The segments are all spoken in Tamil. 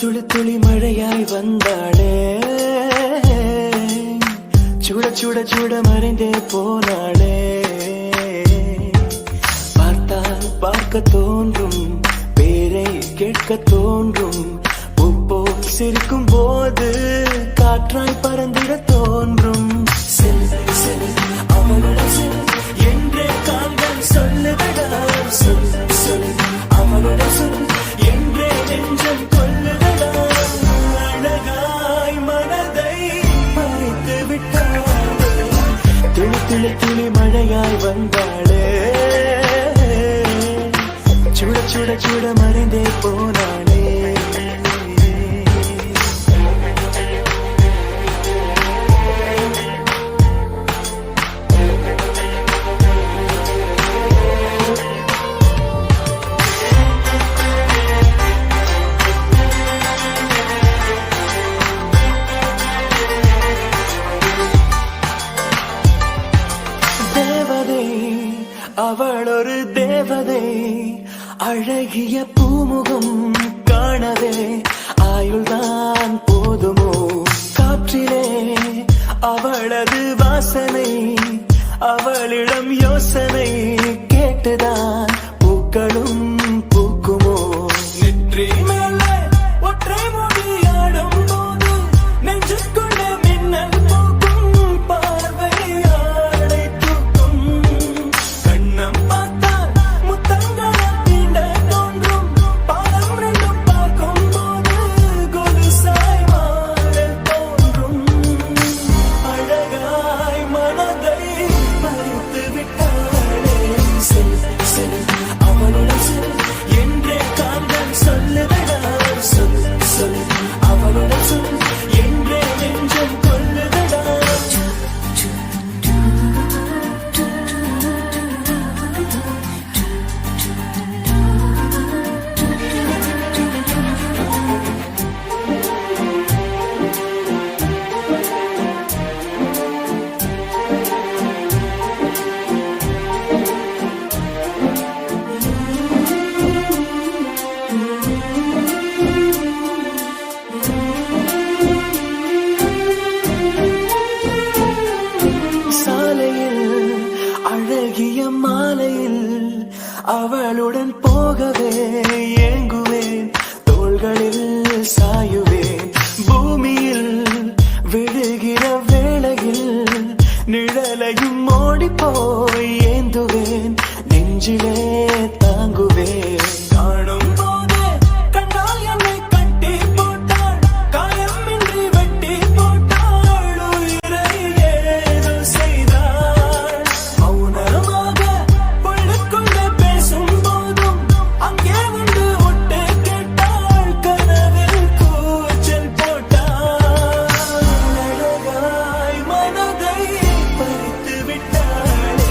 துளி துளி மழையாய் வந்தாளே, சுட சுட சுட மறைந்தே போனாளே. பார்த்தால் பார்க்க தோன்றும், பேரை கேட்க தோன்றும், பூப்போல் சிரிக்கும் போது காற்றாய் பறந்திட தோன்றும். செல் செல் அவளுடன் செல் என்றே கால்கள் சொல்லுதடா, சொல் சொல் அவளுடன் சொல் என்றே நெஞ்சம் கொல்லுதடா. அழகாய் மனதை பறித்து விட்டாளே, துளி துளி துளி மழையாய் வந்தாளே, சுட சுட சுட மறைந்தே போனாளே. அவள் ஒரு தேவதை, அழகிய பூமுகம் காணவே ஆயுள்தான் போதுமோ. காற்றிலே அவளது வாசனை, அவளிடம் யோசனை கேட்டுதான் பூக்களும் பூக்குமோ. நெற்றி மேலே ஒற்றை மொழியாடும் போது நெஞ்சுக்குள்ள மின்னல் போக்கும், பார்வையாடை தூக்கும். கண்ணம் பார்த்தால் முத்தங்களை தீண்ட தோன்றும், பாதம் ரெண்டும் பார்க்கும் போது கொலுசாய் மாற தோன்றும். அழகாய் மனதை பறித்து விட்டாளே, செல் செல் அவளுடன் செல் என்றே கால்கள் சொல்லுதடா, சொல் சொல் அவளுடன் சொல் என்றே நெஞ்சம் கொல்லுதடா. சாலையில் அழகிய மாலையில் அவளுடன் போகவே ஏங்குவேன், தோள்களில் சாயுவேன். பூமியில் விழுகிற வேளையில் நிழலையும் ஓடிப்போய் ஏந்துவேன், நெஞ்சிலே தாங்குவேன். காணும் போது கண்ணால் என்னை கட்டி போட்டாள், காயமின்றி வெட்டி போட்டாள், உயிரை ஏதோ செய்தாள். மௌனமாக உள்ளுக்குள்ள பேசும் போதும் அங்கே வந்து ஒட்டு கேட்டாள், கனவில் கூச்சல் போட்டாள். அழகாய் மனதை பறித்து விட்டாளே,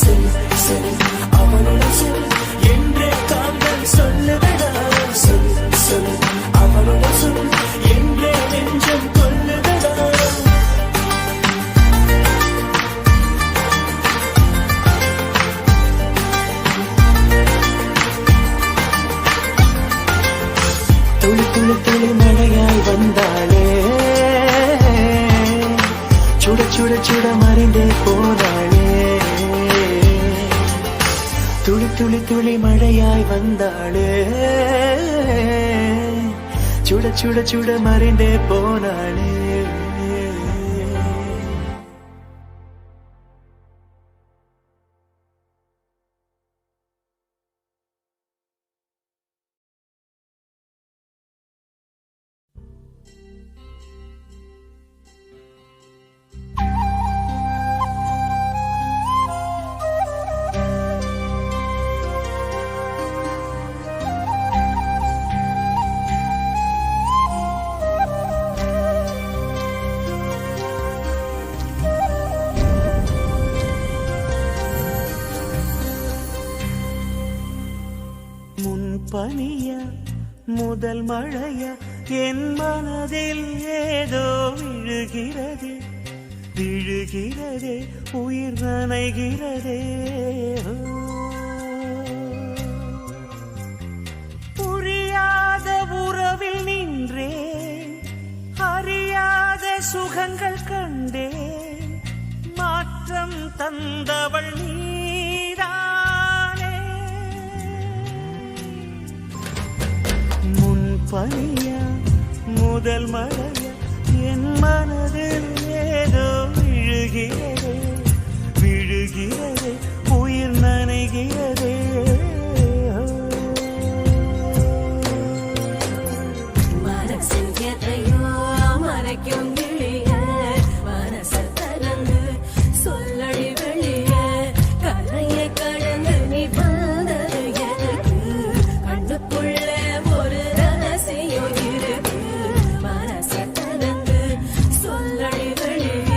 செல் செல் அவளுடன் செல் என்றே கால்கள் சொல்லுதடா, சொல் சொல் அவளுடன் சொல் என்றே நெஞ்சம் கொல்லுதடா. துளி துளி துளி மழையாய் வந்தாளே, சுட சுட சுட மறைந்தே போனாளே. துளி துளி துளி மழையாய் வந்தாளே, சுட சுட சுட மறைந்தே போனாளே. பனிய முதல் மழைய என் மனதில் ஏதோ விழுகிறது, விழுகிறதே, உயிர் நனைகிறதே. புரியாத உறவில் நின்றே தந்தவள் நீதானே. முன்பனியா முதல் மழையா என் மனதில் ஏதோ விழுகிறதே விழுகிறதே உயிர் நனைகிறதே. மனசில் எதையோ மறைக்கும் கிளிய மனச தரந்து சொல்லடி வெளிய கரையை கடந்து நீ வந்தது எனக்கு கண்ணுக்குள்ள ஒரு ரகசியம் இருக்கு. மனச தரந்து சொல்லடி வெளிய.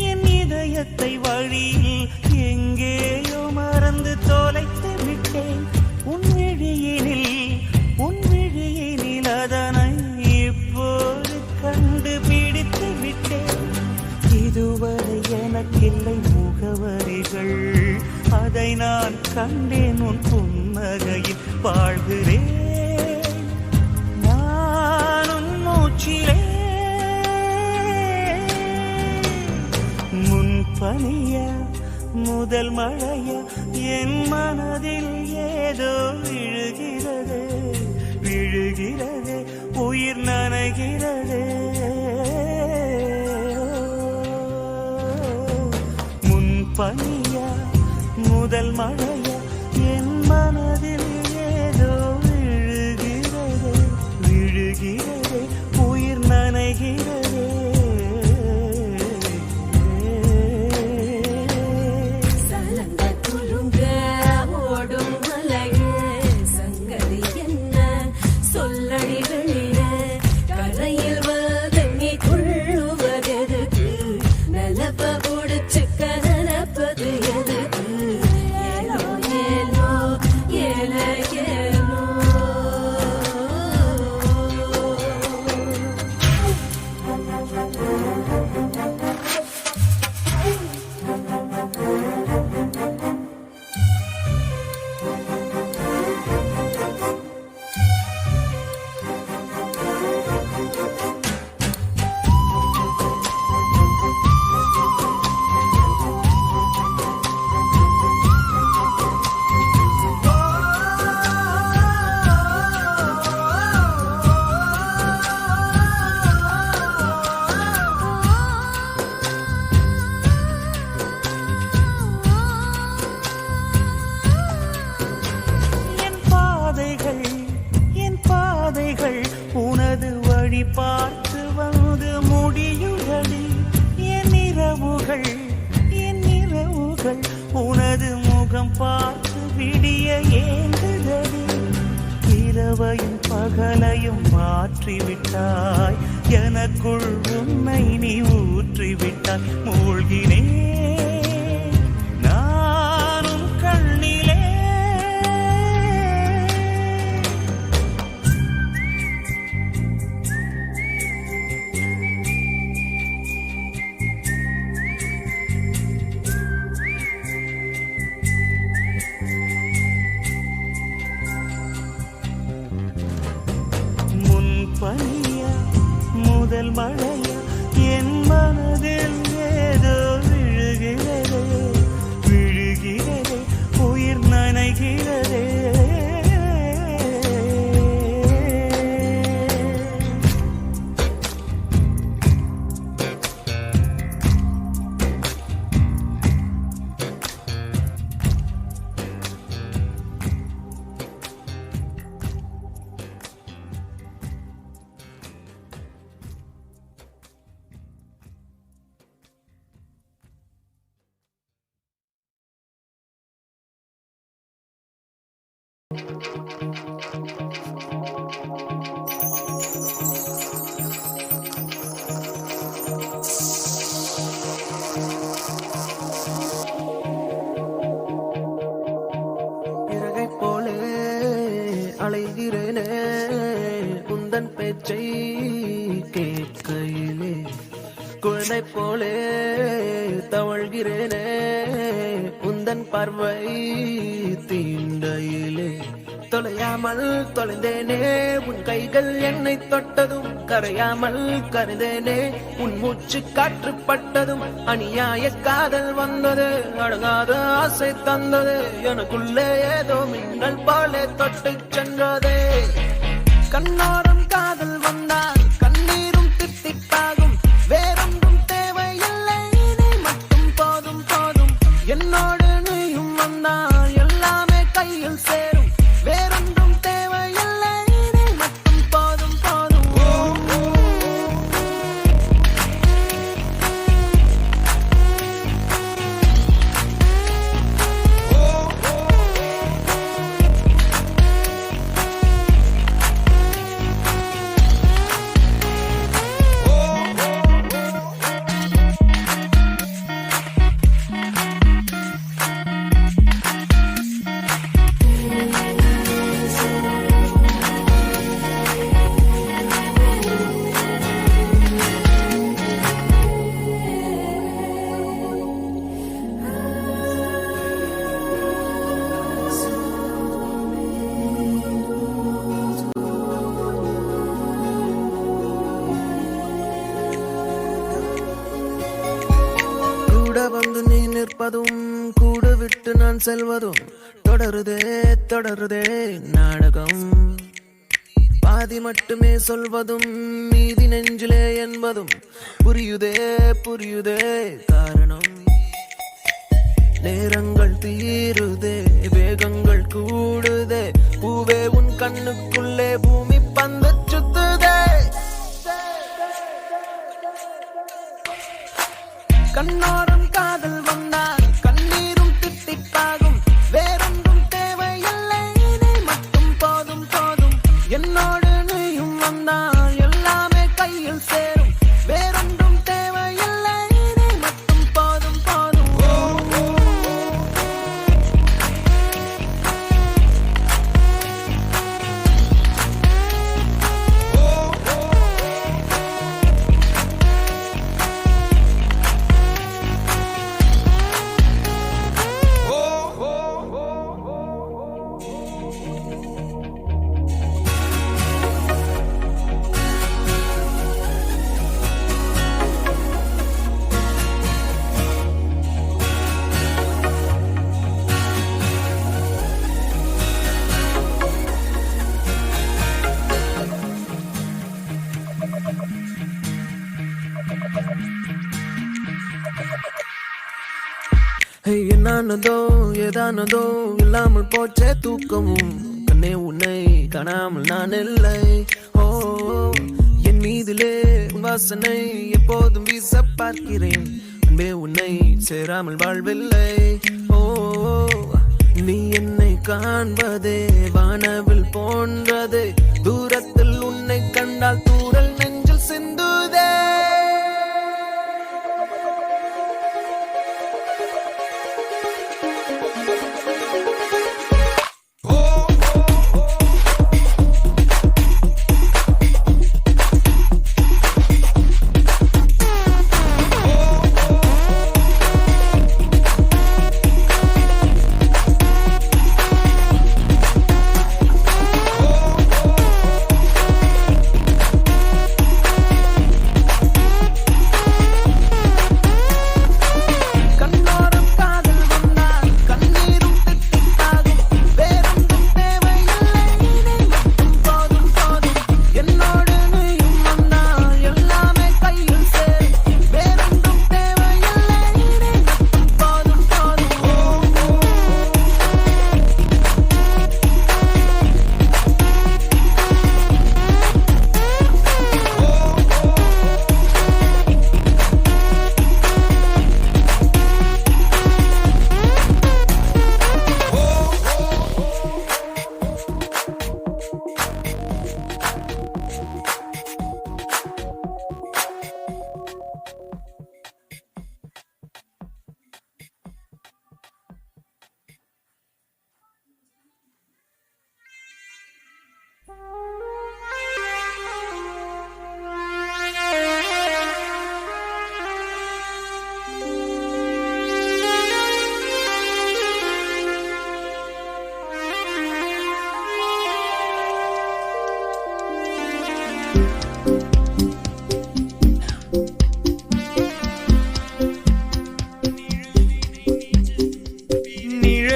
என் இதயத்தை வழியில் எங்கேயோ மறந்து தொலைத்து விட்டேன். உன் விழியினில் அதனை இப்போது கண்டுபிடித்து விட்டேன். இதுவரை எனக்கில்லை முகவரிகள், அதை நான் கண்டேன் உன் புன்னகையில் வாழ்கிறேன். நான் உன் மூச்சிலே முன்பனியா முதல் மழையா என் மனதில் ஏதோ விழுகிறது விழுகிறது உயிர் நனைகிறது. முன்பனியா முதல் மழையா என் மனதில் ஏதோ விழுகிறது விழுகிறது உயிர் நனைகிறது. உனது வழி பார்த்து வந்து முடியுதடி. என் இரவுகள் உனது முகம் பார்த்து விடிய ஏங்குதடி. இரவையும் பகலையும் மாற்றிவிட்டாய், எனக்குள் உன்னை நீ ஊற்றிவிட்டாய். மூழ்கினேன் நானும் கண்ணிலே. முன்பனியா முதல் மழையா என் மனதில் ஏதோ விழுகிறது விழுகிறது உயிர் நனைகிறது. கொள்கிறேனே உந்தன் பேச்சை கேட்கையிலே குழந்தை போலே தவழ்கிறேனே உந்தன் பார்வை தீண்டையிலே தொலையாமல் தொலைந்தேனே உன் கைகள் என்னை தொட்டதும் கரையாமல் கருந்தேனே உன் மூச்சு காற்று பட்டதும் அநியாய காதல் வந்தது அடங்காத ஆசை தந்தது எனக்குள்ளே ஏதோ மின்னல் போலே தொட்டு சென்றதே கண்ணோரம் காதல் வந்தால் கண்ணீரும் தித்திப்பாகும் வேறொன்றும் தேவையில்லை நீ மட்டும் போதும் போதும் என்னோடு நீயும் வந்தால் எல்லாமே கையில் சேரும் வேறொன்றும் தேவையில்லை நீ மட்டும் போதும் போதும் கூட வந்து நீ நிற்பதும் கூட விட்டு நான் செல்வதும் தொடருதே தொடருதே நாடகம் பாதி மட்டுமே சொல்வதும் மீதி நெஞ்சிலே என்பதும் புரியுதே புரியுதே காரணம் நேரங்கள் தீருதே வேகங்கள் கூடுதே பூவே உன் கண்ணுக்குள்ளே பூமி பந்து சுத்துதே கண்ணோரம் காதல் வந்தால் கண்ணீரும் தித்திப்பாகும் வேறொன்றும் தேவையில்லை நீ மட்டும் போதும் போதும் என்னோடு நீயும் வந்தால் எல்லாமே கையில் சேரும் வேறொன்றும் தேவையில்லை நீ மட்டும் போதும் போதும் என்னானதோ ஏதானதோ இல்லாமல் போச்சே தூக்கமும் கண்ணே உன்னை காணாமல் நான் இல்லை ஓ என் மீதிலே உன் வாசனை எப்போதும் வீச பார்க்கிறேன் அன்பே உன்னை சேராமல் வாழ்வில்லை ஓ நீ என்னை காண்பதே வானவில் போன்றதே தூரத்தில் உன்னை கண்டால் தூரல் நெஞ்சில் சிந்துதே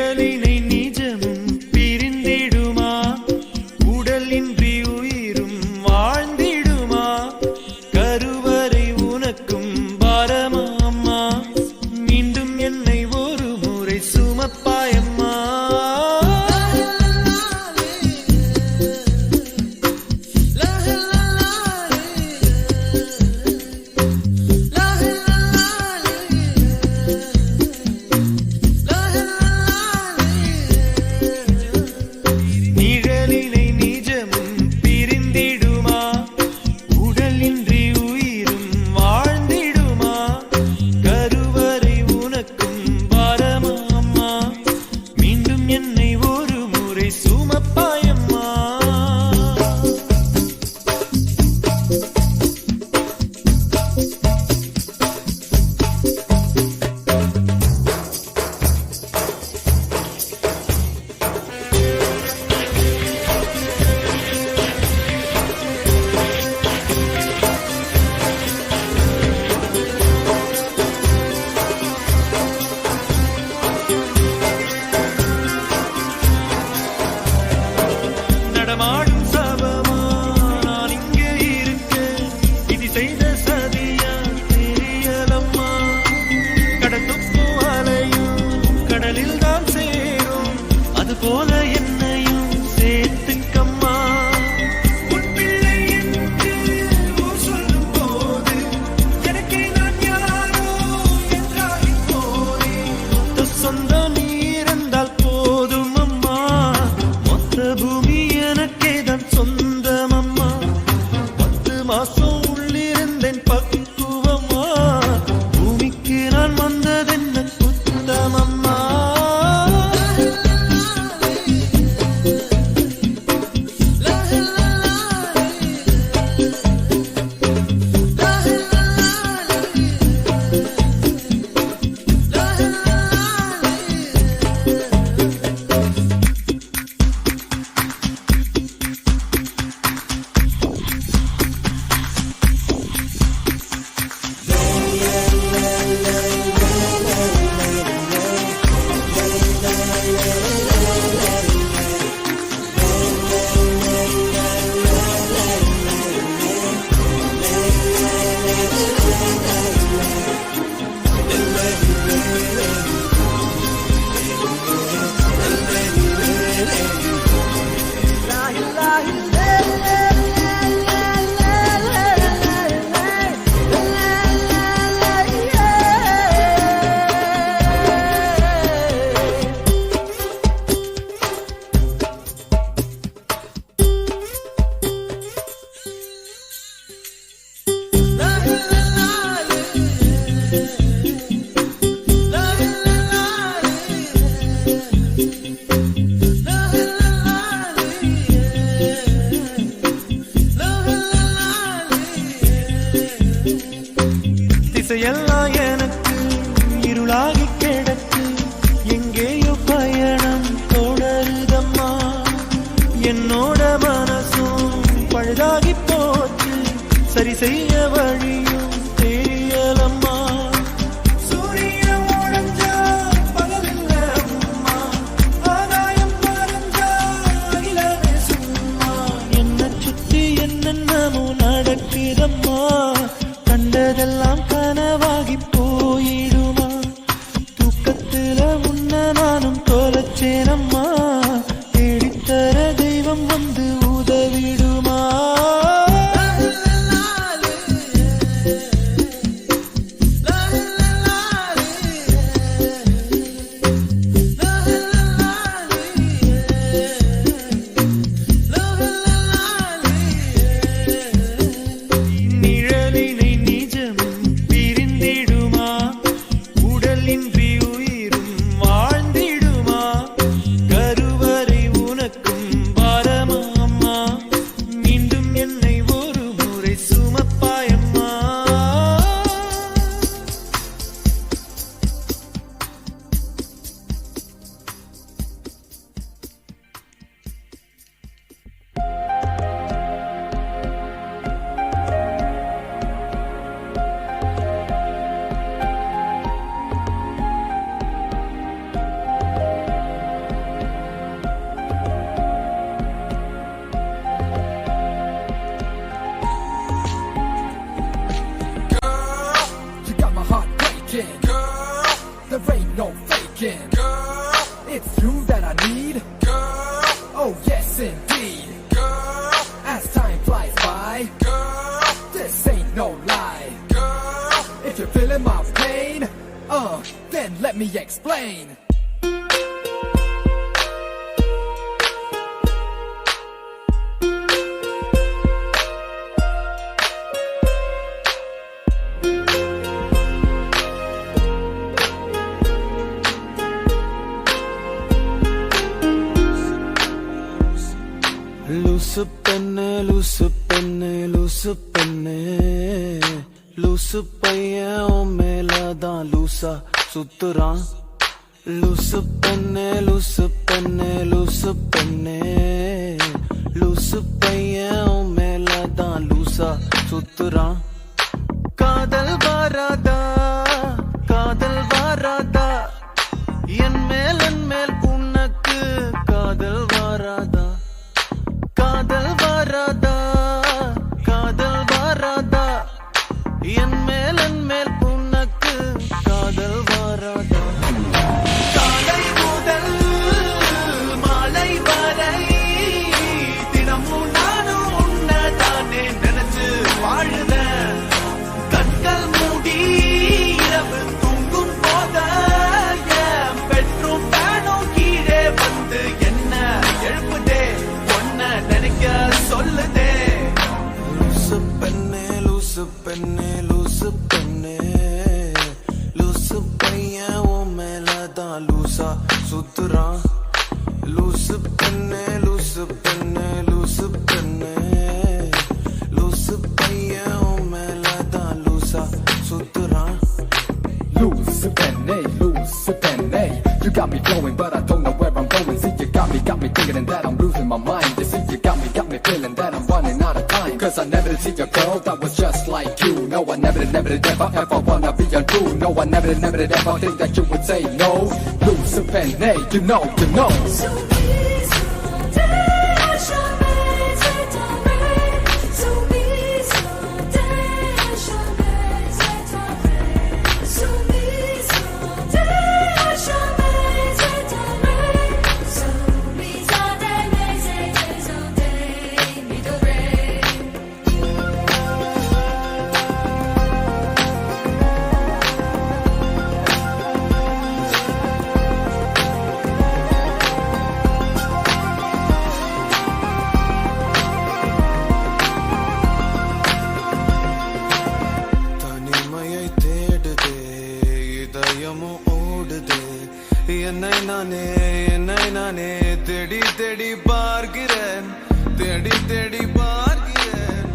நிழலினை நிஜமும் பிரிந்திடுமா உடலின்றி உயிரும் வாழ்ந்திடுமா கருவறை உனக்கும் பாரமா அம்மா மீண்டும் என்னை ஒரு முறை சுமப்பாயம்மா நிழலினை நிஜமும் பிரிந்திடுமா உடலின்றி உயிரும் வாழ்ந்திடுமா கருவறை உனக்கும் பாரமா அம்மா மீண்டும் என்னை ஒரு முறை சுமப்பாயம்மா நடமாடும் சபமா நான் இங்கே இருக்க இது செய்த சதியா தெரியலம்மா கடந்துக்கும் அலையும் கடலில் தான் சேரும் அது போல என்னையும் சேர்த்துக்கம்மா உன் பிள்ளை என்று ஊர் சொல்லும் போது எனக்கே நான் யாரோ என்றாகி போனேன் மொத்த சொந்தம் நீ இருந்தால் போதும் அம்மா மொத்த பூமி எனக்கே தான் சொந்தம் அம்மா 10 மாசம் உள்ளிருந்தேன் பக்குவம்மா பூமிக்கு நான் வந்ததென்ன குத்தம் அம்மா திசையெல்லாம் எனக்கு இருளாகி கிடக்கு எங்கேயோ பயணம் தொடருதம்மா என்னோட மனசும் பழுதாகி போச்சு சரி செய்ய வழியும் தெரியலம்மா சூரியன் உடைஞ்சா பகலில்ல அம்மா ஆகாயம் மறைஞ்சா அகிலமே சும்மா என்னை சுத்தி என்னென்னமோ நடக்குதம்மா கண்டதெல்லாம் கனவாகி போயிடுமா தூக்கத்துல உன்ன நானும் தொலைச்சேனம்மா தேடித்தர தெய்வம் வந்து உதவிடுமா it's you that I need. Girl, oh yes indeed. Girl, as time flies by. Girl, this ain't no lie. Girl, if you're feeling my pain, then let me explain. லூசு பெண்ணே லூசு பெண்ணே லூசு பெண்ணே லூசு பையன் உன் மேலதான் லூசா சுத்துறான். லூசு பெண்ணே லூசு பெண்ணே லூசு பெண்ணே லூசு பையன் உன் மேலதான் லூசா சுத்துறான். காதல் வாராதா காதல் வாராதா என் மேல் உனக்கு காதல் வாராதா காதல் வாராதா காதல் வாராதா என் மேல் உனக்கு காதல் வாராதா. காலை முதல் மாலை வரை தினமும் நானும் உன்னதானே நினைச்சு வாழுதேன். கண்கள் மூடி இரவு தூங்கும் போத என் பெட்ரூம் பேனும் கீழே வந்து என்ன எழுப்புதே நினைக்க சொல்லுதே. லூசு பெண்ணே லூசு பெண்ணே லூசு பெண்ணே லூசு பையன் உன் மேலதான் லூசா சுத்துறான். லூசு பெண்ணே லூசு பெண்ணே லூசு பெண்ணே லூசு பையன் உன் மேலதான் லூசா சுத்துறான். Loose penny, you got me flowing, but I don't know where I'm going. See, you got me thinking that I'm losing my mind. You see, you got me feeling that I'm running out of time. Cause I never did see a girl that was just like you. No, I never did ever wanna be untrue. No, I never did ever think that you would say no. Loose penny, you know. என்னை நானே தேடி தேடி பார்க்கிறேன் தேடி தேடி பார்க்கிறேன்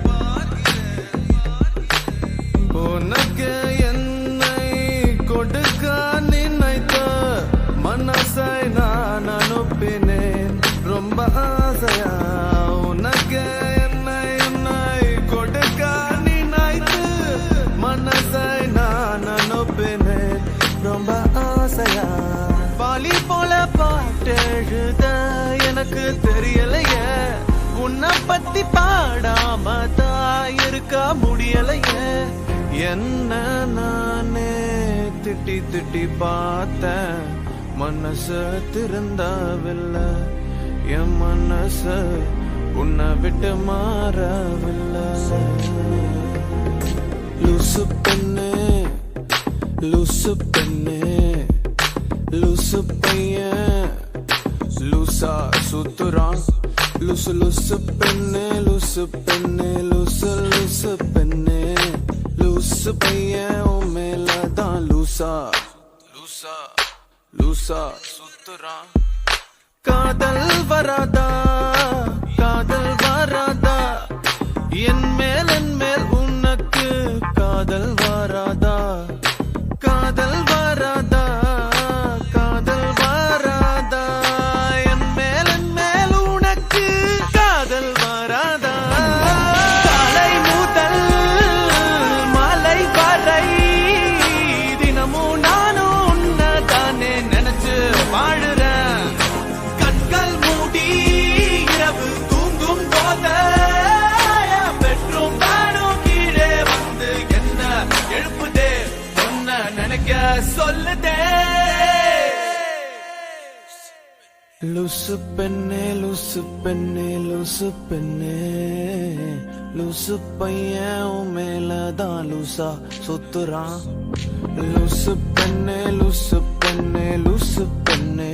உனக்கு என்னை கொடுக்க நினைத்த மனசை நான் அனுப்பினேன் ரொம்ப ஆசையா. உனக்கு என்னை கொடுக்க நினைத்து மனசை நான் அனுப்பினேன் ரொம்ப ஆசையா. பாலி போல பாட்டெழுத எனக்கு தெரியலையே உன்னை பத்தி பாடாம தான் இருக்க முடியலையே. என்ன நானே திட்டி திட்டி பார்த்தேன் மனசு திருந்தவில்லை. என் மனசு உன்னை விட்டு மாறவில்லை. லூசு பெண்ணே லூசு பெண்ணே லூசு பையன் லூசா சுத்துறான். லூசு லூசு பெண்ணே லூசு பெண்ணே லூசு லூசு பெண்ணே லூசு பையன் உன் மேலதான் லூசா லூசா லூசா சுத்துறான். காதல் வராதா காதல் வராதா என் மேல் உனக்கு காதல் வராதா காதல் வராதா காதல் வராதா என் மேல் உனக்கு காதல் வராதா. காலை முதல் மாலை வரை தினமும் நானும் உன்னதானே நினைச்சு வாழுறேன். கண்கள் மூடி இரவு தூங்கும் போத பெட்ரூம் தானும் கீழே வந்து என்ன எழுப்புதே உன்னை நினைக்க சொல்லுதே. லூசு பெண்ணே லூசு பெண்ணே லூசு பெண்ணே லூசு பையன் உன் மேலதான் லூசா சுத்துறான் லூசு பெண்ணே லூசு பெண்ணே லூசு பெண்ணே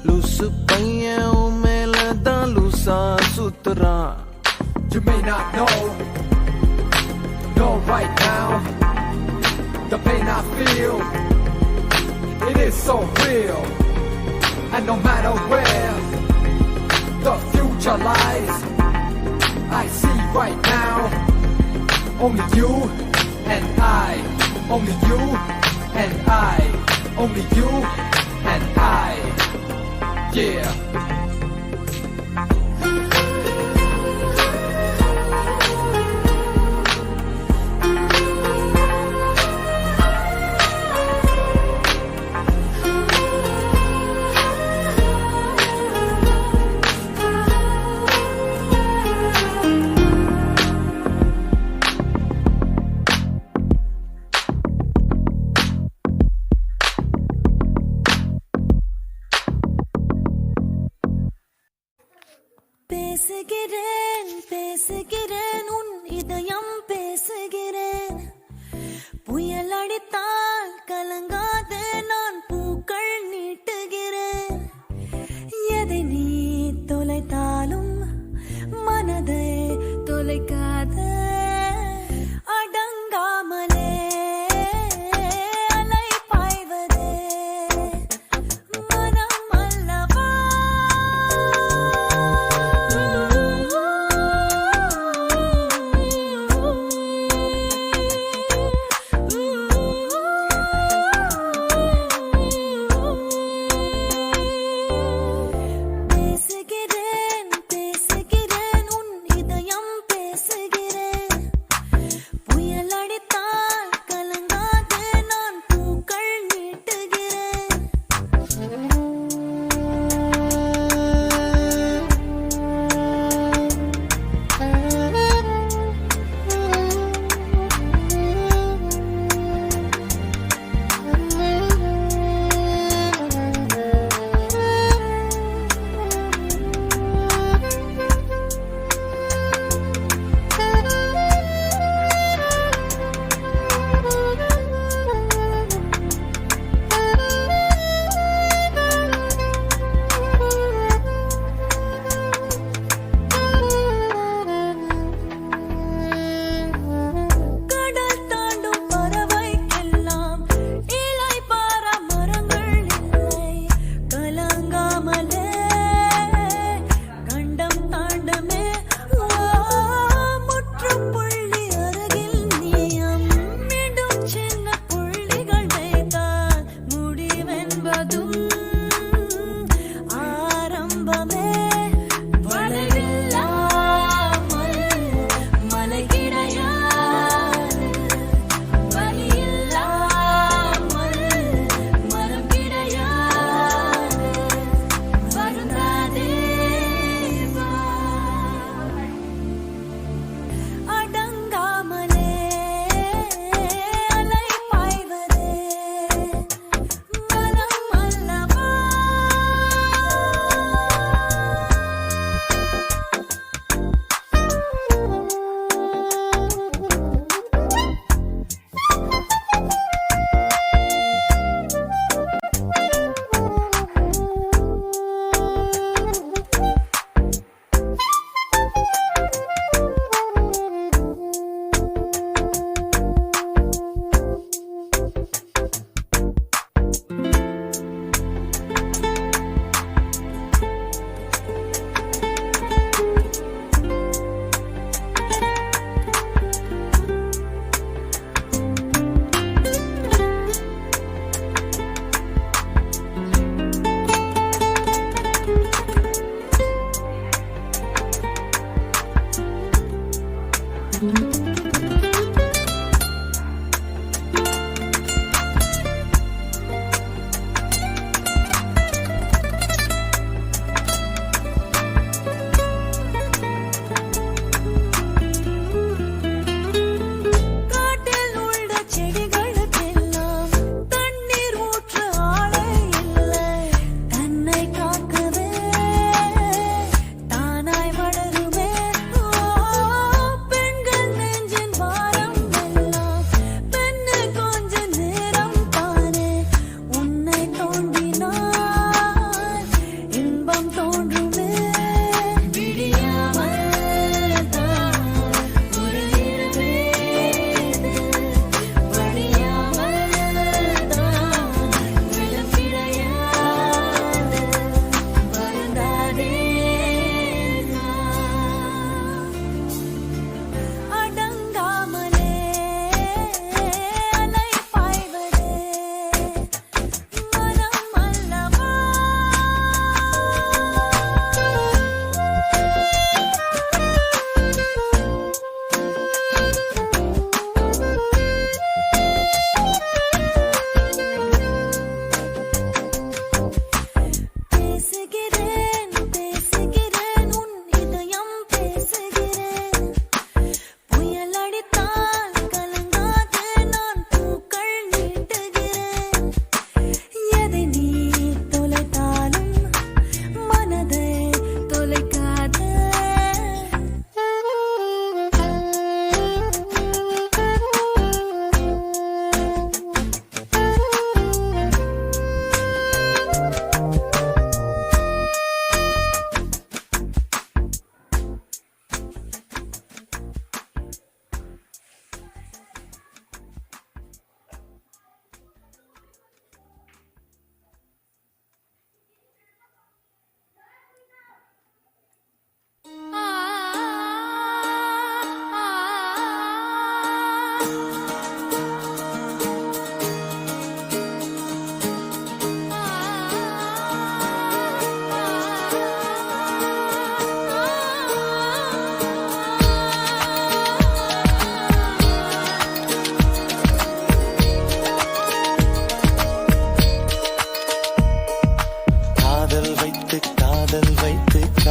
லூசு பையன் உன் மேலதான் லூசா சுத்துறான். You may not know right now, the pain I feel, it is so real, and no matter where the future lies, I see right now, only you and I, only you and I, only you and I, yeah. பேசுகிறேன் பேசுகிறேன் உன் இதயம் பேசுகிறேன் புயல் அடித்தால் கலங்காது நான் பூக்கள் நீட்டுகிறேன் எதை நீ தொலைத்தாலும் மனதை தொலைக்காத அடங்காமலே அலை பாய்வதே மனம் அல்லவா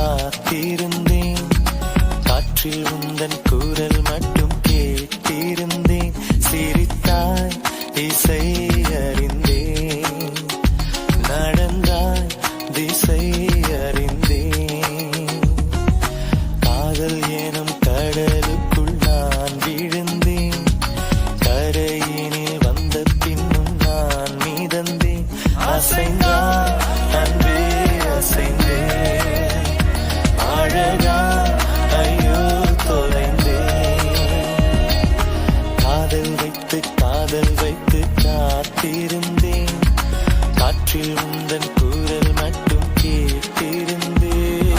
காத்திருந்தேன் காற்றில் உந்தன் குரல் மட்டும் கேட்டிருந்தேன் சிரித்தாய் இசை அறிந்தேன் நடந்தாய் திசை அறிந்தேன் காதல் எனும் கடலுக்குள் நான் விழுந்தேன் கரையினில் வந்த பின்னும் நான் மீதந்தேன் அசைந்தாய் அன்பே அசைந்தேன் அழகா ஐயோ தொலைந்தேன் காதல் வைத்து காத்திருந்தேன் காற்றில் உந்தன் குரல் மட்டும் கேட்டிருந்தேன்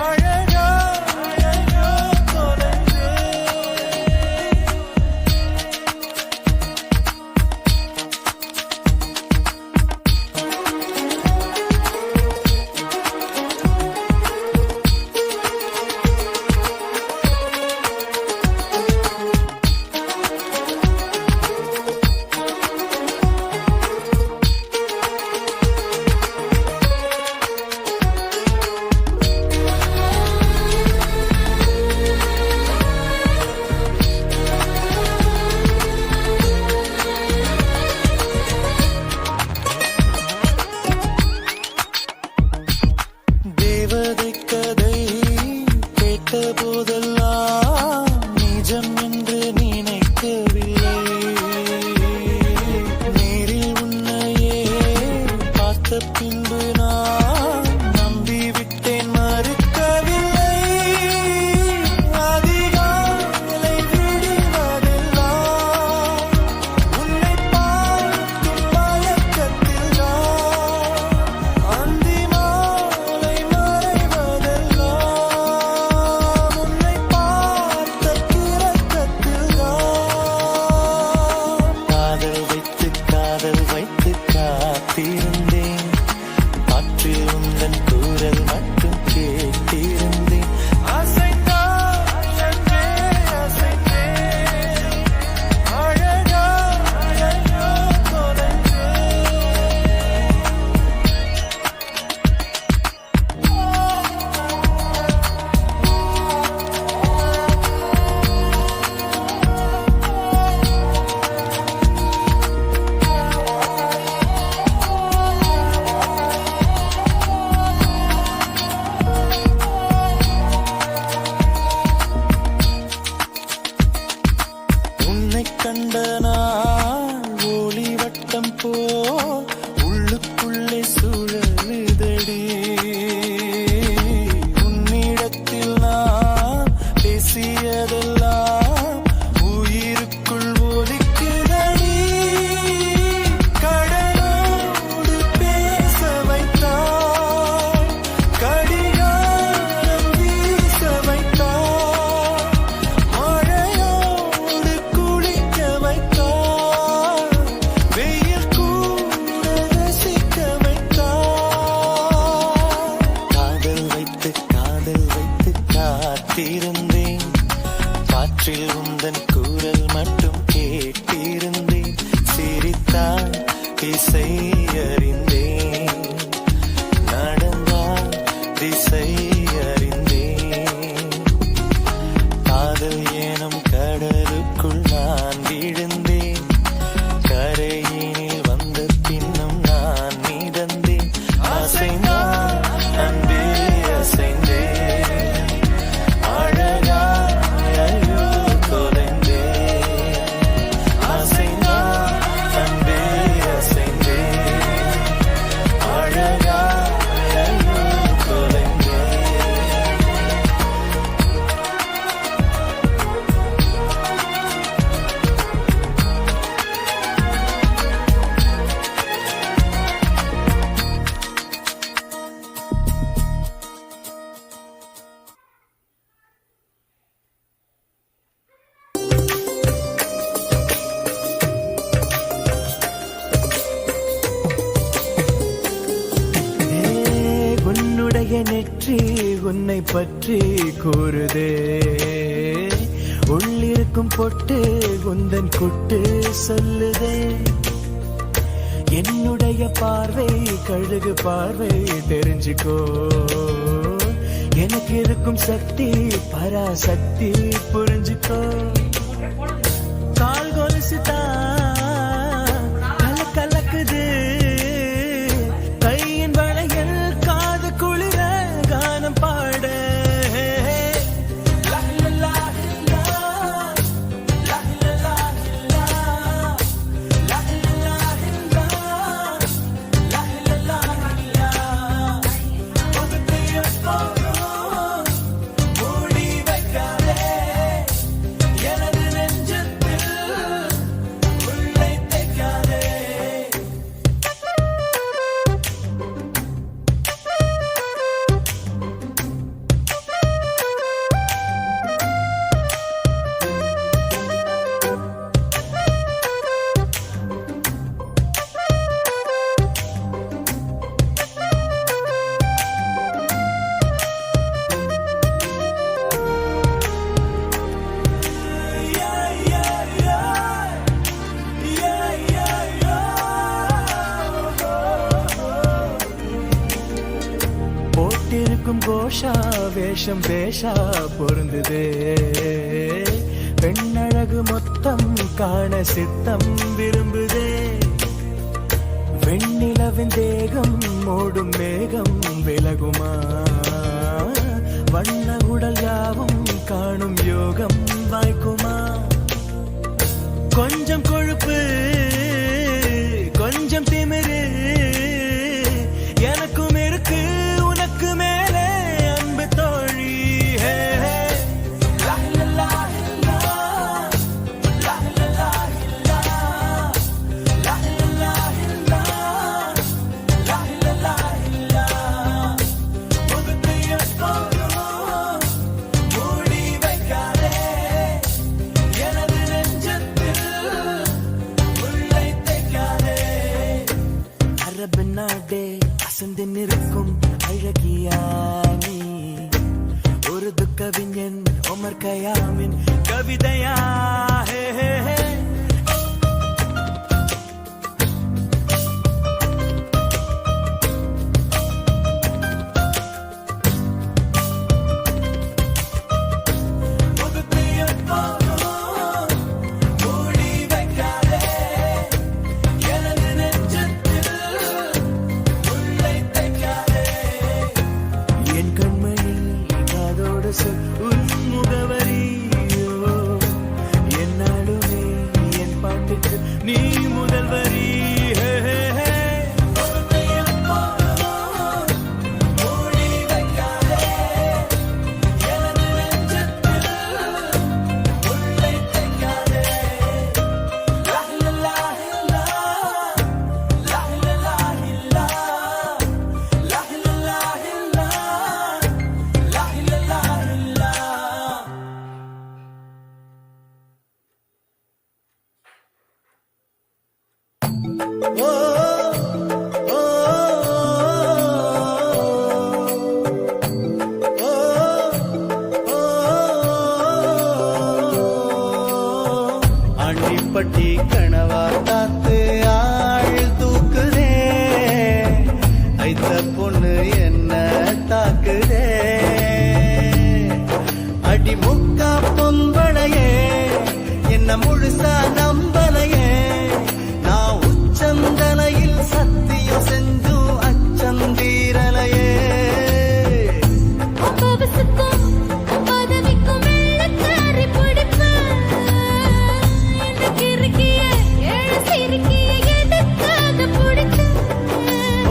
அழகா ஐயோ தொலைந்தேன் தேவதை கதை கேட்ட போதெல்லாம் நிஜம் என்று நினைக்கவில்லை நேரில் உன்னையே பார்த்த பின்பு நான் நம்பிவிட்டேன் மறுக்கவில்லை அதிகாலை விடுவதெல்லாம் உன்னை பார்க்கும் மயக்கத்தில் நான் அந்தி மாலை மறைவதெல்லாம் உன்னை பார்த்த கிறக்கத்தில் நான் காதல் வைத்து காத்திருந்தேன் காற்றில் உந்தன் குரல் மட்டும் கேட்டிருந்தேன் அசைந்தாய் அன்பே அசைந்தேன் அழகா ஐயோ தொலைந்தேன் உன்னை கண்ட நாள் ஒளி வட்டம் போ உள்ளுக்குள்ளே சுழலுதடி உன்னிடத்தில் நான் பேசியதெல்லாம் உயிருக்குள் ஒலிக்குதடி கடலோடு பேச வைத்தாய் கடிகாரம் வீச வைத்தாய் மழையோடு குளிக்க வைத்தாய் வெயில் கூட ரசிக்க வைத்தாய் காதல் வைத்து காத்திருந்தேன் காற்றில் உந்தன் குரல் மட்டும் கேட்டிருந்தேன் சிரித்தாய் இசை அறிந்தேன் நடந்தாய் திசை அறிந்தேன் காதல் எனும் கடலுக்குள் நான் விழுந்தேன் கரையினில் வந்த பின்னும் நான் மீதந்தேன் அசைந்தாய் அன்பே அசைந்தேன் அழகா ஐயோ தொலைந்தேன் அசைந்தாய் அன்பே அசைந்தேன் அழகா ஐயோ தொலைந்தேன் உன்னுடைய நெற்றி உன்னை பற்றி கூறுதே உள்ளிருக்கும் பொட்டு உந்தன் குட்டு சொல்லுதே என்னுடைய பார்வை கழுகு பார்வை தெரிஞ்சுக்கோ. எனக்கு இருக்கும் சக்தி பராசக்தி புரிஞ்சுக்கோ. கால் கொலுசுதான் கலக்குது, கையின் வளையல் காது குளிர கானம் பாட. போட்டிருக்கும் கோஷா வேஷம் பேஷா பொருந்துதே. பெண்ணழகு மொத்தம் காண சித்தம் விரும்புதே. வெண்ணிலவின் தேகம் மூடும் மேகம் விலகுமா? வண்ண உடல் யாவும் காணும் யோகம் வாய்க்குமா? கொஞ்சம் கொழுப்பு கொஞ்சம் திமிரு எனக்கும் இருக்கு, உனக்கு மேலே அன்பு தோழி. அரபு நாடே அசந்து நிற்கும் அழகியா நீ, ஒரு கவிஞன் ஒமர் கயாமின் கவிதையா? ஹே ஹே ஹே. நீ முதல்வரி. ஆண்டிப்பட்டி கணவா காத்து ஆள் தூக்குதே, ஐத்த பொண்ணு என்ன தாக்குதே. அடி முக்கா பொம்பளையே என்ன முழுசா நம்பலையே, நான் உச்சந்தலையில் சத்தியம் செஞ்சும் அச்சந்தீரலையே.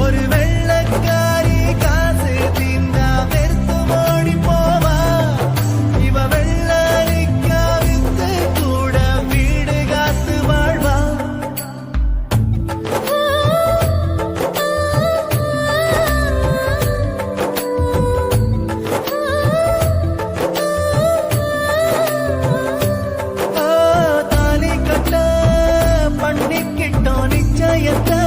ஒரு வெள்ளக்காரி காசு தீந்தா வெறுத்து ஓடி போவா, இவ வெள்ளரிக்கா வித்து கூட வீடு காத்து வாழ்வா. தாலி கட்ட பண்ணிக்கிட்டோம் நிச்சயத்தை,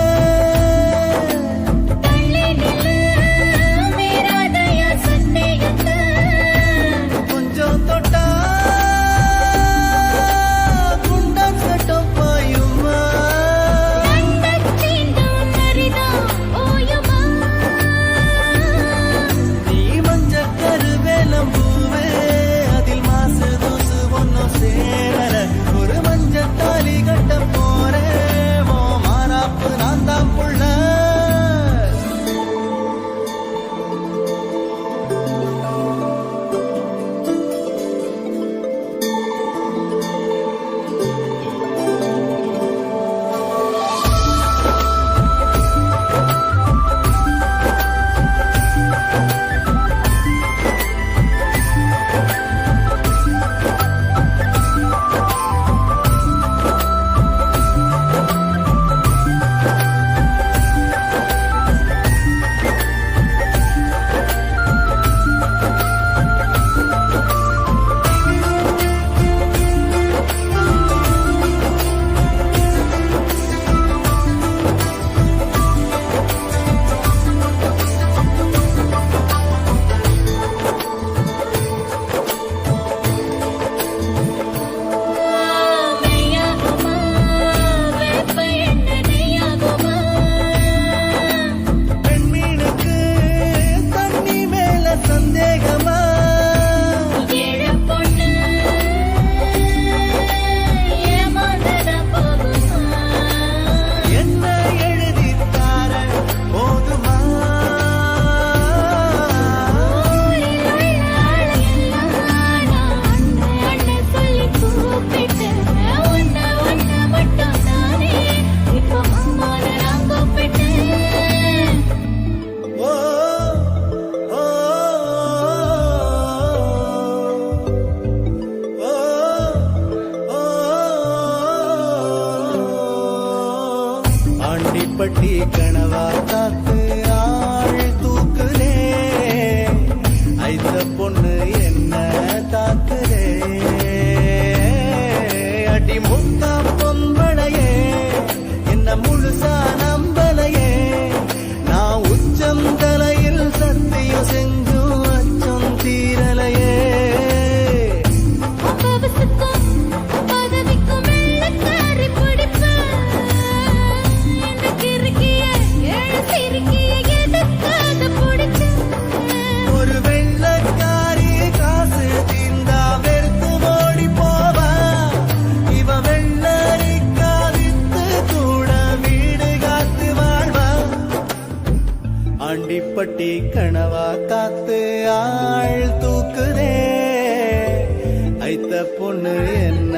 கொஞ்சம் தொட்டா குண்டா சட்டம் பாயுமா. ஆண்டிப்பட்டி கனவா காத்து ஆள் தூக்குதே ஐத்த பொண்ணு என்ன தாக்குதே அடி முக்கா பொம்பளையே என்ன முழுசா நம்பலையே நான் உச்சம் தலையில் சத்தியம் செஞ்சும் அச்சம் தீரலையே பவசுக்கும் பதவிக்கும் வெள்ளக்காரி பிடிப்பேன் எனக்கு இருக்கிய ஏழு சிரிக்கிய எதுக்காக பிடிச்சேன் ஒரு வெள்ளக்காரி காசு தீந்தா வெறுத்து ஓடி போவா இவ வெள்ளரிக்கா வித்து கூட வீடு காத்து வாழ்வா ஆண்டிப்பட்டி கனவா காத்து ஆள் தூக்குதே ஐத்த பொண்ணு என்ன